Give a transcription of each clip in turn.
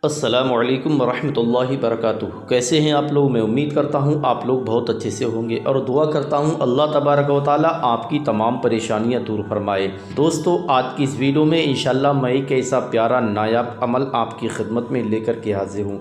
अस्सलामुअलैकुम वरहमतुल्लाहि वबरकातुहू। कैसे हैं आप लोग? मैं उम्मीद करता हूं आप लोग बहुत अच्छे से होंगे और दुआ करता हूं अल्लाह तबारक व तआला आपकी तमाम परेशानियां दूर फरमाए। दोस्तों, आज की इस वीडियो में इंशाल्लाह मैं एक ऐसा प्यारा नायाब अमल आपकी खिदमत में लेकर के हाजिर हूं,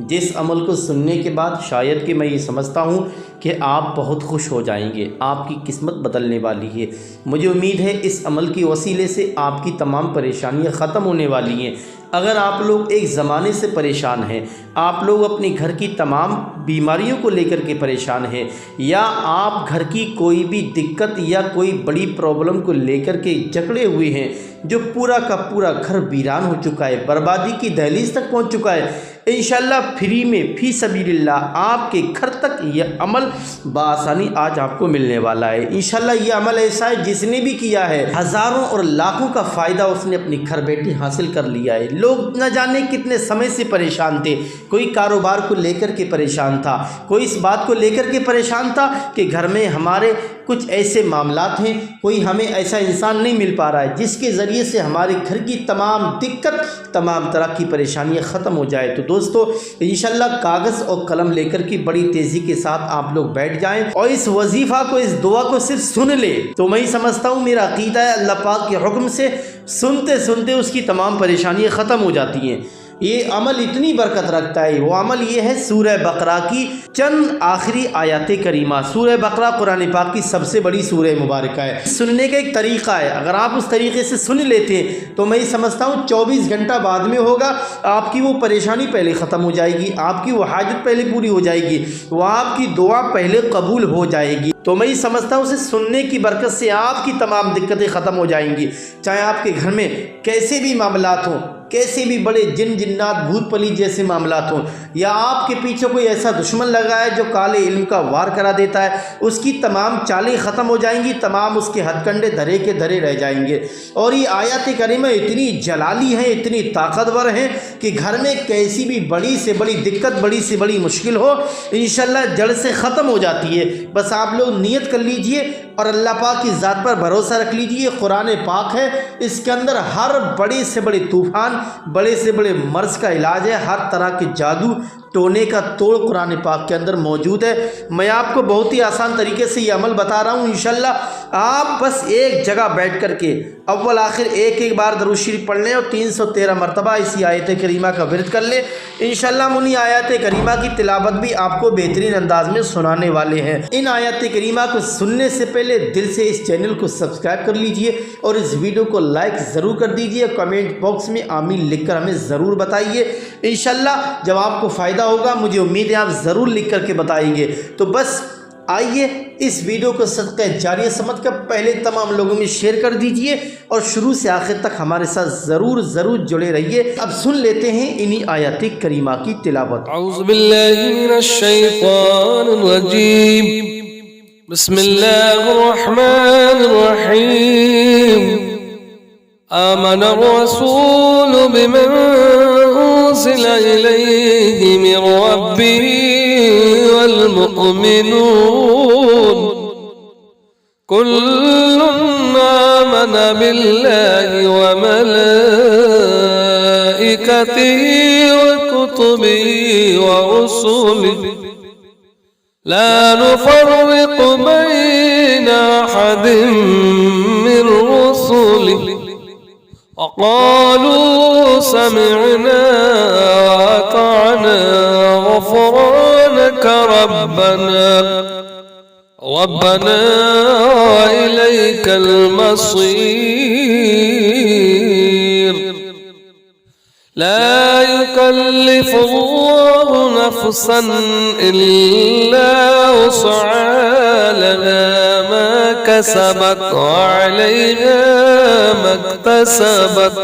जिस अमल को सुनने के बाद शायद कि मैं ये समझता हूं कि आप बहुत खुश हो जाएंगे, आपकी किस्मत बदलने वाली है। मुझे उम्मीद है इस अमल की वसीले से आपकी तमाम परेशानियां ख़त्म होने वाली हैं। अगर आप लोग एक ज़माने से परेशान हैं, आप लोग अपने घर की तमाम बीमारियों को लेकर के परेशान हैं, या आप घर की कोई भी दिक्कत या कोई बड़ी प्रॉब्लम को लेकर के जकड़े हुए हैं, जो पूरा का पूरा घर वीरान हो चुका है, बर्बादी की दहलीज तक पहुंच चुका है, इंशाल्लाह फ्री में फी सबीलिल्लाह आपके घर तक यह अमल बासानी आज आपको मिलने वाला है। इंशाल्लाह यह अमल ऐसा है जिसने भी किया है हज़ारों और लाखों का फ़ायदा उसने अपनी घर बैठे हासिल कर लिया है। लोग न जाने कितने समय से परेशान थे, कोई कारोबार को लेकर के परेशान था, कोई इस बात को लेकर के परेशान था कि घर में हमारे कुछ ऐसे मामलात हैं, कोई हमें ऐसा इंसान नहीं मिल पा रहा है जिसके ज़रिए से हमारे घर की तमाम दिक्कत, तमाम तरह की परेशानियां ख़त्म हो जाए। तो दोस्तों, इंशाल्लाह कागज़ और कलम लेकर के बड़ी तेज़ी के साथ आप लोग बैठ जाएं और इस वजीफ़ा को, इस दुआ को सिर्फ सुन ले तो मैं समझता हूँ मेरा अक़ीदा है अल्लाह पाक के हुक्म से सुनते सुनते उसकी तमाम परेशानियाँ ख़त्म हो जाती हैं। ये अमल इतनी बरकत रखता है। वो अमल ये है सूरह बकरा की चंद आखिरी आयत करीमा। सूरह बकरा कुरान पाक की सबसे बड़ी सूरह मुबारक है। सुनने का एक तरीक़ा है, अगर आप उस तरीके से सुन लेते हैं तो मैं समझता हूँ 24 घंटा बाद में होगा, आपकी वो परेशानी पहले ख़त्म हो जाएगी, आपकी वो हाजत पहले पूरी हो जाएगी, वो आपकी दुआ पहले कबूल हो जाएगी। तो मैं समझता हूँ उसे सुनने की बरकत से आपकी तमाम दिक्कतें ख़त्म हो जाएंगी। चाहे आपके घर में कैसे भी मामलात हों, कैसे भी बड़े जिन जिन्नात भूत पलीत जैसे मामलात हों, या आपके पीछे कोई ऐसा दुश्मन लगा है जो काले इल्म का वार करा देता है, उसकी तमाम चालें ख़त्म हो जाएंगी, तमाम उसके हथकंडे धरे के धरे रह जाएंगे। और ये आयत करीमा इतनी जलाली है, इतनी ताकतवर है कि घर में कैसी भी बड़ी से बड़ी दिक्कत, बड़ी से बड़ी मुश्किल हो, इंशाल्लाह जड़ से ख़त्म हो जाती है। बस आप लोग नियत कर लीजिए और अल्लाह पाक की ज़ात पर भरोसा रख लीजिए। कुरान पाक है, इसके अंदर हर बड़े से बड़े तूफ़ान, बड़े से बड़े मर्ज़ का इलाज है, हर तरह के जादू टोने का तोड़ कुरान पाक के अंदर मौजूद है। मैं आपको बहुत ही आसान तरीके से ये अमल बता रहा हूँ। इंशाल्लाह आप बस एक जगह बैठ कर के अव्वल आखिर एक बार दरूद शरीफ पढ़ लें और 313 मरतबा इसी आयत करीमा का विर्द कर लें। इंशाल्लाह उन्हीं आयत करीमा की तिलावत भी आपको बेहतरीन अंदाज में सुनाने वाले हैं। इन आयत करीमा को सुनने से पहले दिल से इस चैनल को सब्सक्राइब कर लीजिए और इस वीडियो को लाइक ज़रूर कर दीजिए। कमेंट बॉक्स में आमीन लिखकर हमें ज़रूर बताइए। इंशाल्लाह जब आपको फ़ायदा होगा, मुझे उम्मीद है आप ज़रूर लिख करके बताएंगे। तो बस आइए इस वीडियो को सदका जारिया समझ कर पहले तमाम लोगों में शेयर कर दीजिए और शुरू से आखिर तक हमारे साथ ज़रूर जुड़े रहिए। अब सुन लेते हैं इन्हीं आयत करीमा की तिलावत। औज़ु बिल्लाहि मिनश शैतानिर रजीम। बिस्मिल्लाहिर रहमानिर रहीम। आमनर रसूलु बिमा उनज़िला इलैहि मिर रब्बिही वल मुअमिनून कुल्लुन आमना बिल्लाहि व मलाइकतिही व कुतुबिही व रुसुलिही ला नुफ़र्रिक़ु बैना अहदिम मिर रुसुलिही वक़ालू समिअना वअतअना ग़ुफ़रानक रब्बना इलैकल मसीर। ला युकल्लिफ़ुल्लाहु नफ़्सन इल्ला वुस'हा लहा मा कसबत व अलैहा मा इक्तसबत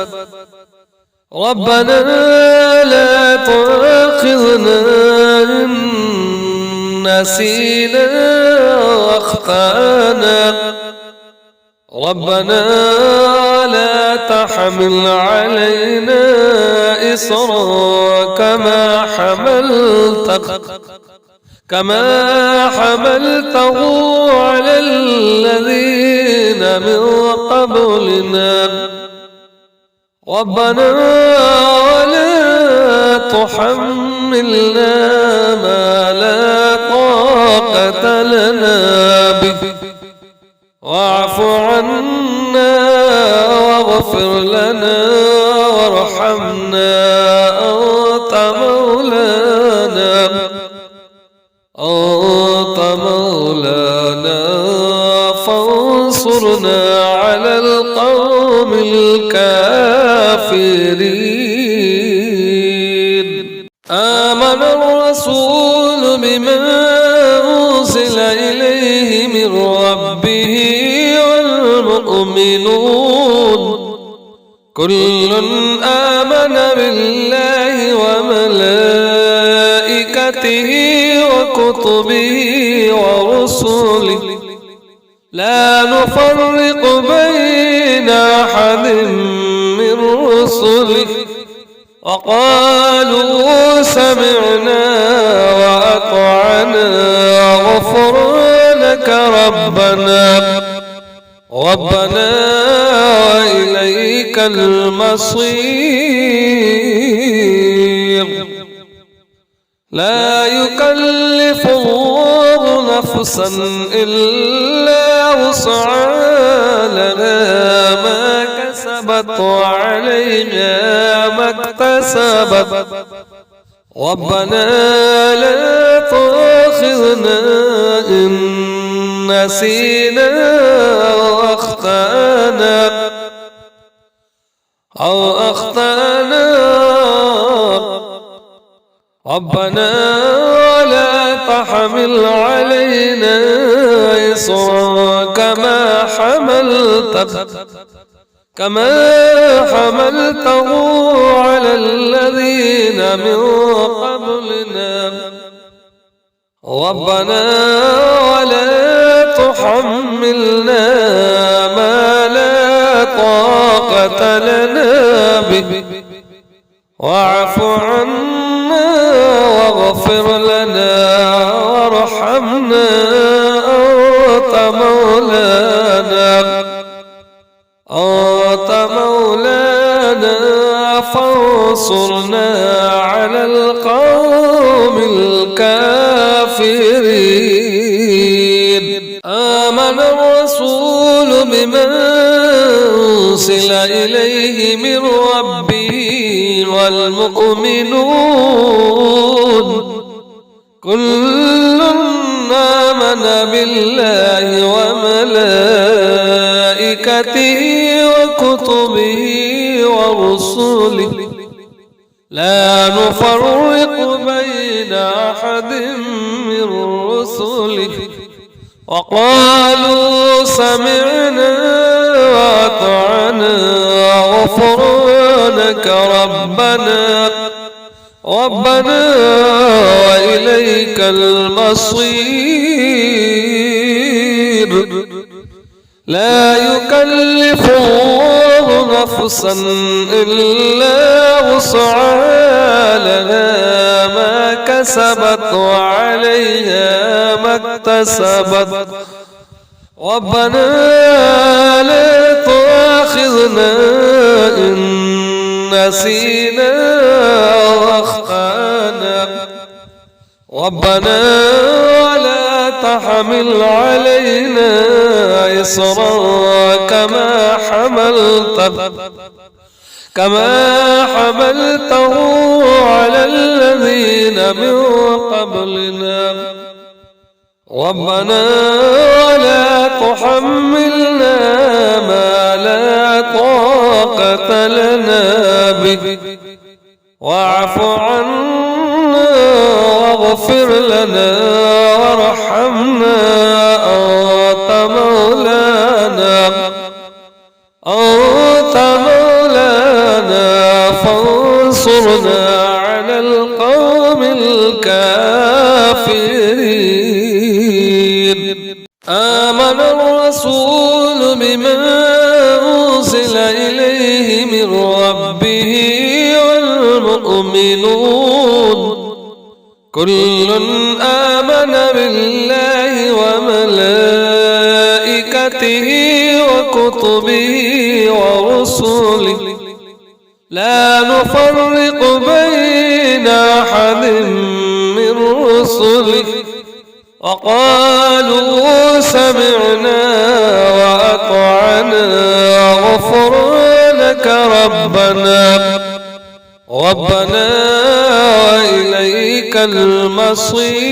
रब्बना ला तु'आख़िज़ना इन नसीना व अख़्ताअना रब्बना ला तहमिल अलैना इसरा कमा हमलतहु अलल लज़ीना मिन क़ब्लिना रब्बना वला تحملنا ما لا طاقة لنا به واعف عنا واغفر لنا وارحمنا أنت مولانا فانصرنا على القوم الكافرين. آمن الرسول بما أنزل إليه من ربه والمؤمنون كل آمن بالله وملائكته وكتبه ورسله لا نفرق بين أحد من رسله وقالوا سمعنا وأطعنا غفرانك ربنا وإليك المصير. لا يكلف الله نفسا إلا وسعها لها ما كسبت وعليها ما اكتسبت ربنا لا تؤاخذنا إن نسينا أو أخطأنا ربنا ولا تحمل علينا إصرا كما حملته على الذين من قبلنا ربنا ولا تحملنا ما لا طاقة لنا به واعف عنا واغفر لنا وارحمنا أنت مولانا فانصرنا على القوم الكافرين. آمن الرسول بما أنزل إليه من ربه والمؤمنون كل آمن بالله وملائكته وكتبه ورسله لا نفرق بين أحد من رسله وقالوا سمعنا وأطعنا غفرانك ربنا وإليك المصير. لا يكلف الله نفسا إلا وسعها لها ما كسبت وعليها ما اكتسبت ربنا لا تؤاخذنا إن نسينا وأخطأنا ربنا ولا تحمل علينا إصرا كما حملته على الذين من قبلنا ربنا ولا تحملنا ما لا طاقة لنا به واعف عنا واغفر لنا وارحمنا أنت مولانا فانصرنا على القوم الكافرين. آمن الرسول بما أنزل إليه من ربه والمؤمنون كل آمن بالله وملائكته وكتبه ورسله لا نفرق بين من رسله وقالوا سمعنا وأطعنا غفرانك ربنا وإليك المصير.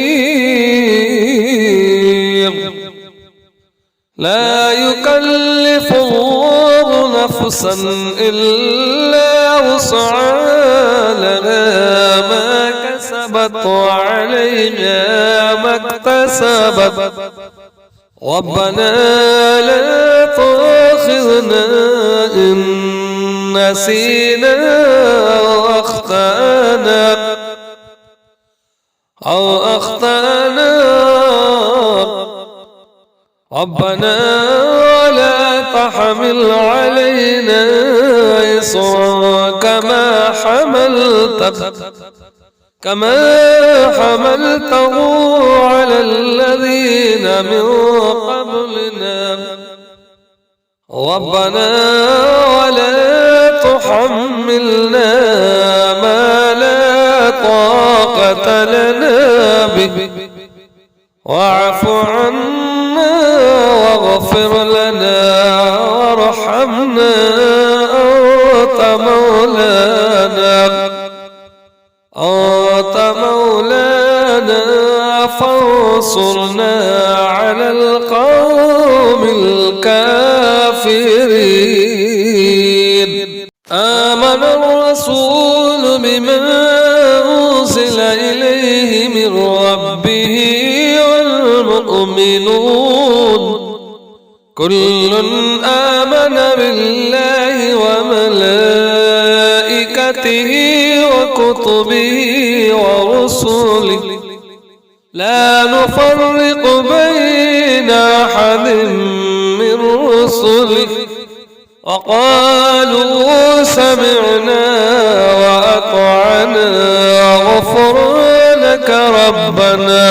لا يكلف الله نفسا إلا وسعها لها ما كسبت وعليها ما اكتسبت ربنا لا تؤاخذنا إن نسينا أو أخطأنا ربنا لا تحمل علينا إصرا كما حملته على الذين من قبلنا ربنا ولا تحملنا ما لا طاقة لنا به واعف عنا واغفر لنا وارحمنا أنت مولانا فانصرنا على القوم الكافرين. آمن الرسول بما أنزل إليه من ربه والمؤمنون كل آمن بالله وملائكته وكتبه ورسله لا نفرق بين أحد من رسله وقالوا سمعنا وأطعنا غفرانك ربنا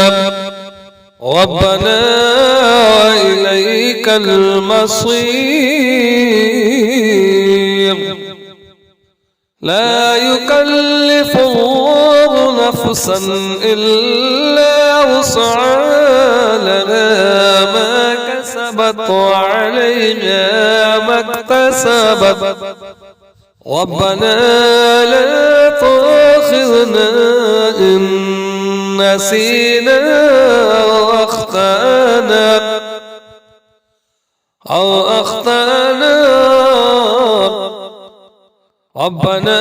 وإليك المصير. لا يكلف الله نفسا إلا وسعها لها ما كسبت وعليها ما اكتسبت ربنا لا تؤاخذنا إن نسينا أو أخطأنا ربنا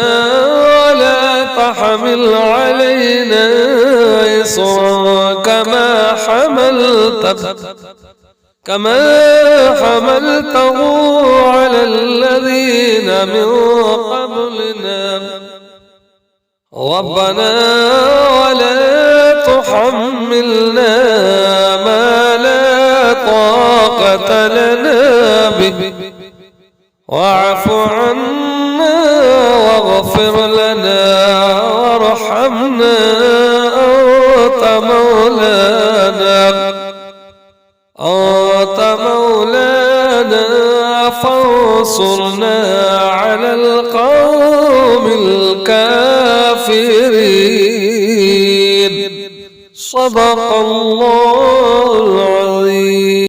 ولا تحمل علينا إصرا كما حملته على الذين من قبلنا ربنا ولا تحملنا ما لا طاقة لنا به واعف عنا واغفر لنا وارحمنا أنت مولانا فانصرنا على القوم الكافرين. صدق الله